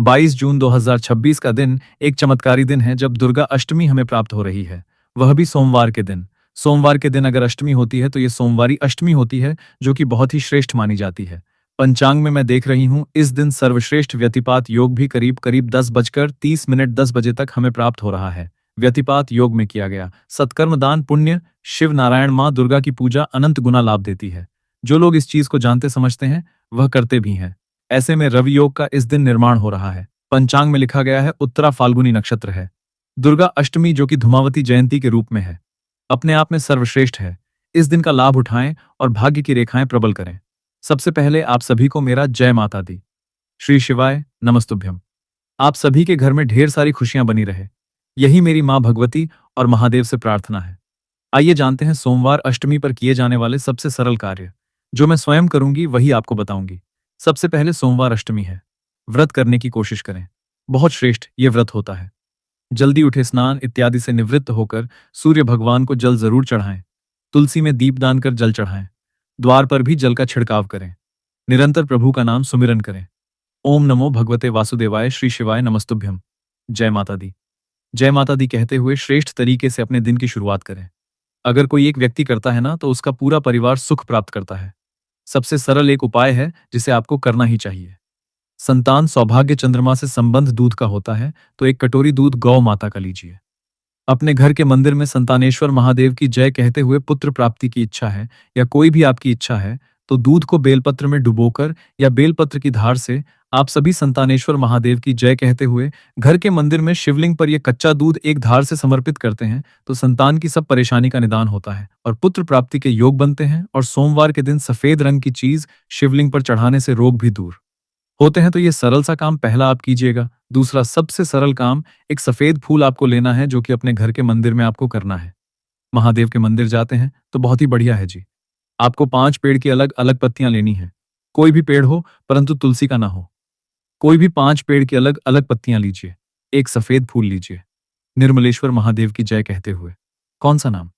22 जून 2026 का दिन एक चमत्कारी दिन है जब दुर्गा अष्टमी हमें प्राप्त हो रही है, वह भी सोमवार के दिन। सोमवार के दिन अगर अष्टमी होती है तो ये सोमवारी अष्टमी होती है, जो कि बहुत ही श्रेष्ठ मानी जाती है। पंचांग में मैं देख रही हूँ इस दिन सर्वश्रेष्ठ व्यतिपात योग भी करीब करीब 10:30 10 बजे तक हमें प्राप्त हो रहा है। व्यतिपात योग में किया गया सत्कर्म दान पुण्य शिव नारायण माँ दुर्गा की पूजा अनंत गुना लाभ देती है। जो लोग इस चीज को जानते समझते हैं वह करते भी हैं। ऐसे में रवि योग का इस दिन निर्माण हो रहा है। पंचांग में लिखा गया है उत्तरा फाल्गुनी नक्षत्र है। दुर्गा अष्टमी जो कि धूमावती जयंती के रूप में है, अपने आप में सर्वश्रेष्ठ है। इस दिन का लाभ उठाएं और भाग्य की रेखाएं प्रबल करें। सबसे पहले आप सभी को मेरा जय माता दी। श्री शिवाय नमस्तुभ्यम। आप सभी के घर में ढेर सारी खुशियां बनी रहे, यही मेरी मां भगवती और महादेव से प्रार्थना है। आइए जानते हैं सोमवार अष्टमी पर किए जाने वाले सबसे सरल कार्य। जो मैं स्वयं करूंगी वही आपको बताऊंगी। सबसे पहले सोमवार अष्टमी है, व्रत करने की कोशिश करें। बहुत श्रेष्ठ ये व्रत होता है। जल्दी उठे, स्नान इत्यादि से निवृत्त होकर सूर्य भगवान को जल जरूर चढ़ाएं। तुलसी में दीपदान कर जल चढ़ाएं। द्वार पर भी जल का छिड़काव करें। निरंतर प्रभु का नाम सुमिरन करें। ओम नमो भगवते वासुदेवाय श्री शिवाय नमस्तुभ्यम। जय माता दी। जय माता दी कहते हुए श्रेष्ठ तरीके से अपने दिन की शुरुआत करें। अगर कोई एक व्यक्ति करता है ना तो उसका पूरा परिवार सुख प्राप्त करता है। सबसे सरल एक उपाय है जिसे आपको करना ही चाहिए। संतान सौभाग्य चंद्रमा से संबंध दूध का होता है, तो एक कटोरी दूध गौ माता का लीजिए। अपने घर के मंदिर में संतानेश्वर महादेव की जय कहते हुए पुत्र प्राप्ति की इच्छा है या कोई भी आपकी इच्छा है तो दूध को बेलपत्र में डुबोकर या बेलपत्र की धार से आप सभी संतानेश्वर महादेव की जय कहते हुए घर के मंदिर में शिवलिंग पर यह कच्चा दूध एक धार से समर्पित करते हैं तो संतान की सब परेशानी का निदान होता है और पुत्र प्राप्ति के योग बनते हैं। और सोमवार के दिन सफेद रंग की चीज शिवलिंग पर चढ़ाने से रोग भी दूर होते हैं। तो ये सरल सा काम पहला आप कीजिएगा। दूसरा सबसे सरल काम, एक सफेद फूल आपको लेना है जो कि अपने घर के मंदिर में आपको करना है। महादेव के मंदिर जाते हैं तो बहुत ही बढ़िया है जी। आपको 5 पेड़ की अलग अलग पत्तियां लेनी है। कोई भी पेड़ हो परंतु तुलसी का ना हो। कोई भी 5 पेड़ की अलग अलग पत्तियां लीजिए। एक सफेद फूल लीजिए। निर्मलेश्वर महादेव की जय कहते हुए। कौन सा नाम?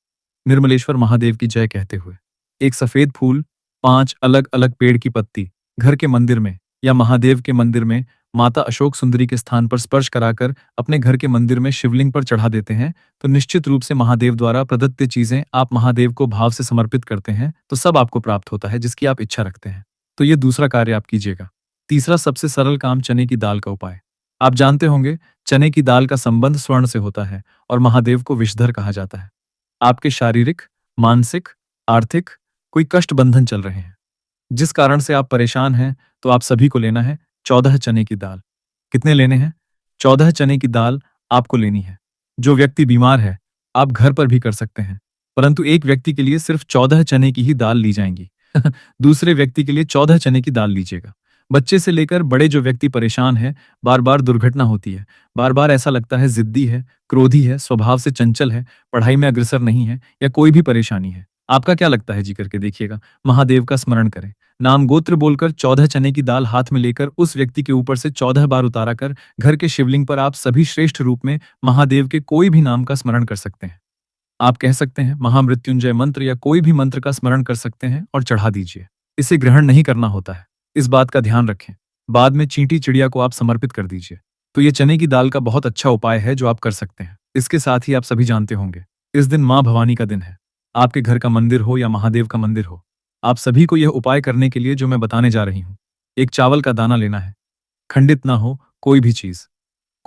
निर्मलेश्वर महादेव की जय कहते हुए एक सफेद फूल, 5 अलग अलग पेड़ की पत्ती घर के मंदिर में या महादेव के मंदिर में माता अशोक सुंदरी के स्थान पर स्पर्श कराकर अपने घर के मंदिर में शिवलिंग पर चढ़ा देते हैं तो निश्चित रूप से महादेव द्वारा प्रदत्त चीजें आप महादेव को भाव से समर्पित करते हैं तो सब आपको प्राप्त होता है जिसकी आप इच्छा रखते हैं। तो ये दूसरा कार्य आप कीजिएगा। तीसरा सबसे सरल काम, चने की दाल का उपाय। आप जानते होंगे चने की दाल का संबंध स्वर्ण से होता है और महादेव को विषधर कहा जाता है। आपके शारीरिक, मानसिक, आर्थिक कोई कष्ट बंधन चल रहे हैं जिस कारण से आप परेशान हैं तो आप सभी को लेना है 14 चने की दाल। कितने लेने हैं? 14 चने की दाल आपको लेनी है। जो व्यक्ति बीमार है आप घर पर भी कर सकते हैं, परंतु एक व्यक्ति के लिए सिर्फ 14 चने की ही दाल ली जाएंगी। दूसरे व्यक्ति के लिए 14 चने की दाल लीजिएगा। बच्चे से लेकर बड़े जो व्यक्ति परेशान है, बार बार दुर्घटना होती है, बार बार ऐसा लगता है जिद्दी है, क्रोधी है, स्वभाव से चंचल है, पढ़ाई में अग्रसर नहीं है या कोई भी परेशानी है, आपका क्या लगता है जी? करके देखिएगा। महादेव का स्मरण करें, नाम गोत्र बोलकर 14 चने की दाल हाथ में लेकर उस व्यक्ति के ऊपर से 14 बार उतारा कर घर के शिवलिंग पर आप सभी श्रेष्ठ रूप में महादेव के कोई भी नाम का स्मरण कर सकते हैं। आप कह सकते हैं महामृत्युंजय मंत्र या कोई भी मंत्र का स्मरण कर सकते हैं और चढ़ा दीजिए। इसे ग्रहण नहीं करना होता है, इस बात का ध्यान रखें। बाद में चींटी चिड़िया को आप समर्पित कर दीजिए। तो ये चने की दाल का बहुत अच्छा उपाय है जो आप कर सकते हैं। इसके साथ ही आप सभी जानते होंगे इस दिन मां भवानी का दिन है। आपके घर का मंदिर हो या महादेव का मंदिर हो, आप सभी को यह उपाय करने के लिए जो मैं बताने जा रही हूं, एक चावल का दाना लेना है। खंडित ना हो कोई भी चीज।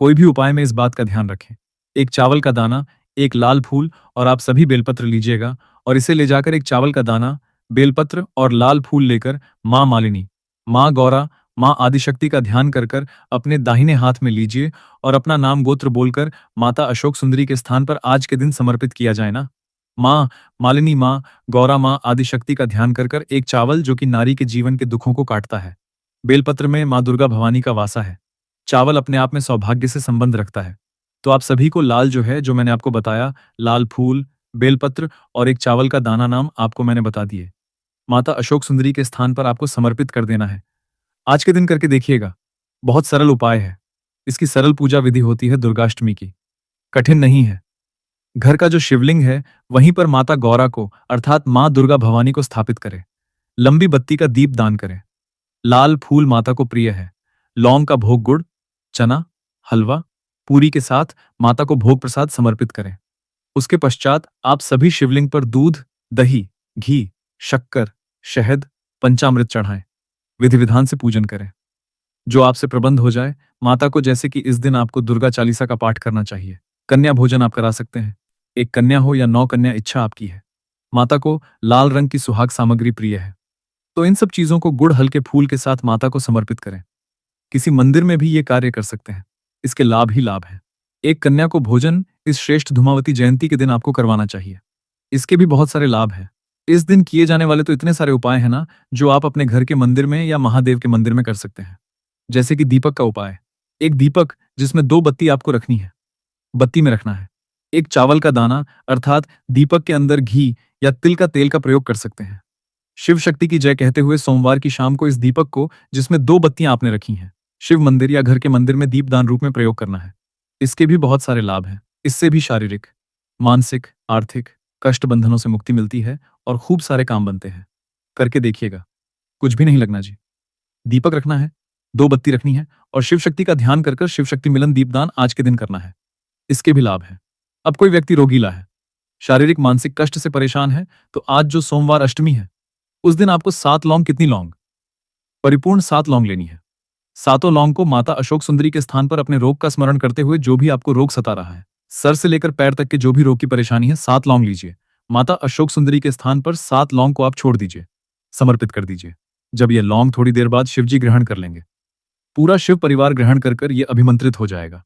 कोई भी उपाय में इस बात का ध्यान रखें। एक चावल का दाना, एक लाल फूल और आप सभी बेलपत्र लीजिएगा और इसे ले जाकर एक चावल का दाना, बेलपत्र और लाल फूल लेकर मां मालिनी, मां गौरा, मां आदिशक्ति का ध्यान कर कर अपने दाहिने हाथ में लीजिए और अपना नाम गोत्र बोलकर माता अशोक सुंदरी के स्थान पर आज के दिन समर्पित किया जाए ना। मां मालिनी, मां गौरा, मां आदिशक्ति का ध्यान कर कर एक चावल जो कि नारी के जीवन के दुखों को काटता है। बेलपत्र में मां दुर्गा भवानी का वासा है। चावल अपने आप में सौभाग्य से संबंध रखता है। तो आप सभी को लाल जो है, जो मैंने आपको बताया, लाल फूल, बेलपत्र और एक चावल का दाना नाम आपको मैंने बता दिए, माता अशोक सुंदरी के स्थान पर आपको समर्पित कर देना है। आज के दिन करके देखिएगा। बहुत सरल उपाय है। इसकी सरल पूजा विधि होती है दुर्गाष्टमी की, कठिन नहीं है। घर का जो शिवलिंग है वहीं पर माता गौरा को अर्थात मां दुर्गा भवानी को स्थापित करें। लंबी बत्ती का दीप दान करें। लाल फूल माता को प्रिय है। लौंग का भोग, गुड़, चना, हलवा, पूरी के साथ माता को भोग प्रसाद समर्पित करें। उसके पश्चात आप सभी शिवलिंग पर दूध, दही, घी, शक्कर, शहद, पंचामृत चढ़ाएं। विधि विधान से पूजन करें। जो आपसे प्रबंध हो जाए, माता को जैसे कि इस दिन आपको दुर्गा चालीसा का पाठ करना चाहिए। कन्या भोजन आप करा सकते हैं। एक कन्या हो या 9 कन्या, इच्छा आपकी है। माता को लाल रंग की सुहाग सामग्री प्रिय है, तो इन सब चीजों को गुड़ हल्के फूल के साथ माता को समर्पित करें। किसी मंदिर में भी ये कार्य कर सकते हैं। इसके लाभ ही लाभ हैं। एक कन्या को भोजन इस श्रेष्ठ धूमावती जयंती के दिन आपको करवाना चाहिए। इसके भी बहुत सारे लाभ हैं। इस दिन किए जाने वाले तो इतने सारे उपाय हैं ना, जो आप अपने घर के मंदिर में या महादेव के मंदिर में कर सकते हैं। जैसे कि दीपक का उपाय। एक दीपक जिसमें 2 बत्ती आपको रखनी है, बत्ती में रखना है। एक चावल का दाना अर्थात दीपक के अंदर घी या तिल का तेल का प्रयोग कर सकते हैं। शिव शक्ति की जय कहते हुए सोमवार की शाम को इस दीपक को, जिसमें 2 बत्तियां आपने रखी हैं, शिव मंदिर या घर के मंदिर में दीपदान रूप में प्रयोग करना है। इसके भी बहुत सारे लाभ हैं। इससे भी शारीरिक, मानसिक, आर्थिक कष्ट बंधनों से मुक्ति मिलती है और खूब सारे काम बनते हैं। करके देखिएगा, कुछ भी नहीं लगना जी। दीपक रखना है, 2 बत्ती रखनी है और शिव शक्ति का ध्यान कर कर शिव शक्ति मिलन दीपदान आज के दिन करना है। इसके भी लाभ हैं। अब कोई व्यक्ति रोगीला है, शारीरिक मानसिक कष्ट से परेशान है, तो आज जो सोमवार अष्टमी है, उस दिन आपको 7 लौंग, कितनी लौंग? परिपूर्ण 7 लौंग लेनी है। सातों लौंग को माता अशोक सुंदरी के स्थान पर अपने रोग का स्मरण करते हुए, जो भी आपको रोग सता रहा है, सर से लेकर पैर तक के जो भी रोग की परेशानी है, 7 लौंग लीजिए। माता अशोक सुंदरी के स्थान पर 7 लौंग को आप छोड़ दीजिए, समर्पित कर दीजिए। जब यह लौंग थोड़ी देर बाद शिवजी ग्रहण कर लेंगे, पूरा शिव परिवार ग्रहण कर कर ये अभिमंत्रित हो जाएगा,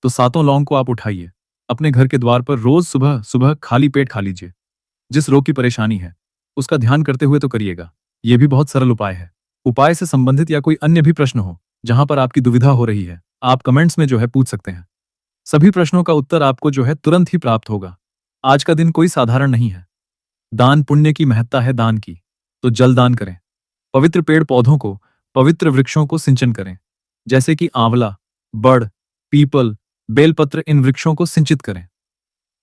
तो सातों लौंग को आप उठाइए, अपने घर के द्वार पर रोज सुबह सुबह खाली पेट खा लीजिए। जिस रोग की परेशानी है, उसका ध्यान करते हुए तो करिएगा। यह भी बहुत सरल उपाय है। उपाय से संबंधित या कोई अन्य भी प्रश्न हो, जहां पर आपकी दुविधा हो रही है, आप कमेंट्स में जो है पूछ सकते हैं। सभी प्रश्नों का उत्तर आपको जो है तुरंत ही प्राप्त होगा। आज का दिन कोई साधारण नहीं है। दान पुण्य की महत्ता है दान की, तो जल दान करें। पवित्र पेड़ पौधों को, पवित्र वृक्षों को सिंचन करें, जैसे कि आंवला, बड़, पीपल, बेलपत्र, इन वृक्षों को सिंचित करें।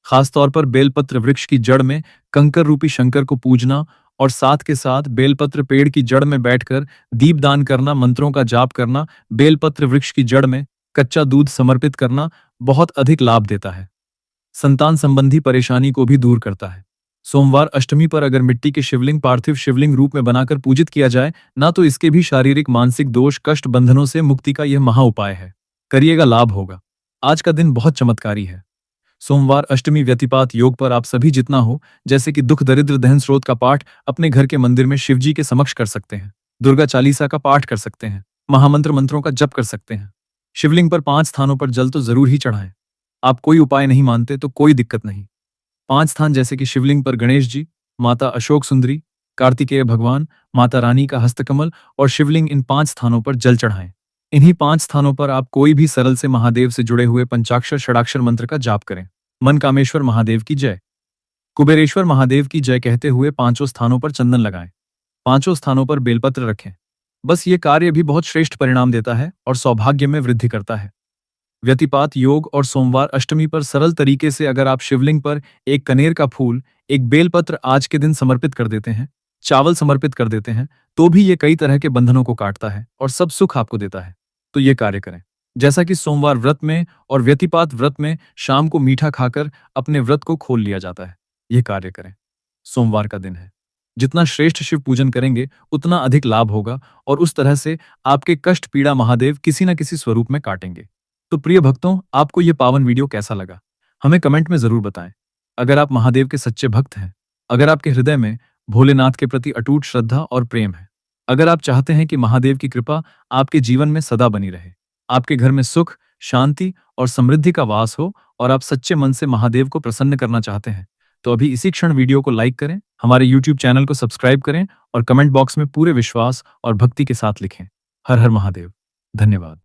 खासतौर पर बेलपत्र वृक्ष की जड़ में कंकर रूपी शंकर को पूजना और साथ के साथ बेलपत्र पेड़ की जड़ में बैठकर दीपदान करना, मंत्रों का जाप करना, बेलपत्र वृक्ष की जड़ में कच्चा दूध समर्पित करना बहुत अधिक लाभ देता है। संतान संबंधी परेशानी को भी दूर करता है। सोमवार अष्टमी पर अगर मिट्टी के शिवलिंग पार्थिव शिवलिंग रूप में बनाकर पूजित किया जाए ना, तो इसके भी शारीरिक मानसिक दोष कष्ट बंधनों से मुक्ति का यह महा उपाय है। करिएगा, लाभ होगा। आज का दिन बहुत चमत्कारी है। सोमवार अष्टमी व्यतिपात योग पर आप सभी जितना हो, जैसे कि दुख दरिद्र दहन स्रोत का पाठ अपने घर के मंदिर में शिवजी के समक्ष कर सकते हैं। दुर्गा चालीसा का पाठ कर सकते हैं। महामंत्र मंत्रों का जप कर सकते हैं। शिवलिंग पर 5 स्थानों पर जल तो जरूर ही चढ़ाएं। आप कोई उपाय नहीं मानते तो कोई दिक्कत नहीं। 5 स्थान जैसे कि शिवलिंग पर गणेश जी, माता अशोक सुंदरी, कार्तिकेय भगवान, माता रानी का हस्तकमल और शिवलिंग, इन 5 स्थानों पर जल चढ़ाएं। इन्हीं 5 स्थानों पर आप कोई भी सरल से महादेव से जुड़े हुए पंचाक्षर षडाक्षर मंत्र का जाप करें। मन कामेश्वर महादेव की जय, कुबेरेश्वर महादेव की जय कहते हुए 5 स्थानों पर चंदन लगाएं। 5 स्थानों पर बेलपत्र रखें। बस ये कार्य भी बहुत श्रेष्ठ परिणाम देता है और सौभाग्य में वृद्धि करता है। व्यतिपात योग और सोमवार अष्टमी पर सरल तरीके से अगर आप शिवलिंग पर एक कनेर का फूल, एक बेलपत्र आज के दिन समर्पित कर देते हैं, चावल समर्पित कर देते हैं, तो भी ये कई तरह के बंधनों को काटता है और सब सुख आपको देता है। तो ये कार्य करें। जैसा कि सोमवार व्रत में और व्यतिपात व्रत में शाम को मीठा खाकर अपने व्रत को खोल लिया जाता है। ये कार्य करें। सोमवार का दिन है। जितना श्रेष्ठ शिव पूजन करेंगे, उतना अधिक लाभ होगा और उस तरह से आपके कष्ट पीड़ा महादेव किसी न किसी स्वरूप में काटेंगे। तो प्रिय भक्तों, आपको ये पावन वीडियो कैसा लगा, हमें कमेंट में जरूर बताएं। अगर आप महादेव के सच्चे भक्त हैं, अगर आपके हृदय में भोलेनाथ के प्रति अटूट श्रद्धा और प्रेम है, अगर आप चाहते हैं कि महादेव की कृपा आपके जीवन में सदा बनी रहे, आपके घर में सुख, शांति और समृद्धि का वास हो और आप सच्चे मन से महादेव को प्रसन्न करना चाहते हैं, तो अभी इसी क्षण वीडियो को लाइक करें, हमारे YouTube चैनल को सब्सक्राइब करें और कमेंट बॉक्स में पूरे विश्वास और भक्ति के साथ लिखें, हर हर महादेव। धन्यवाद।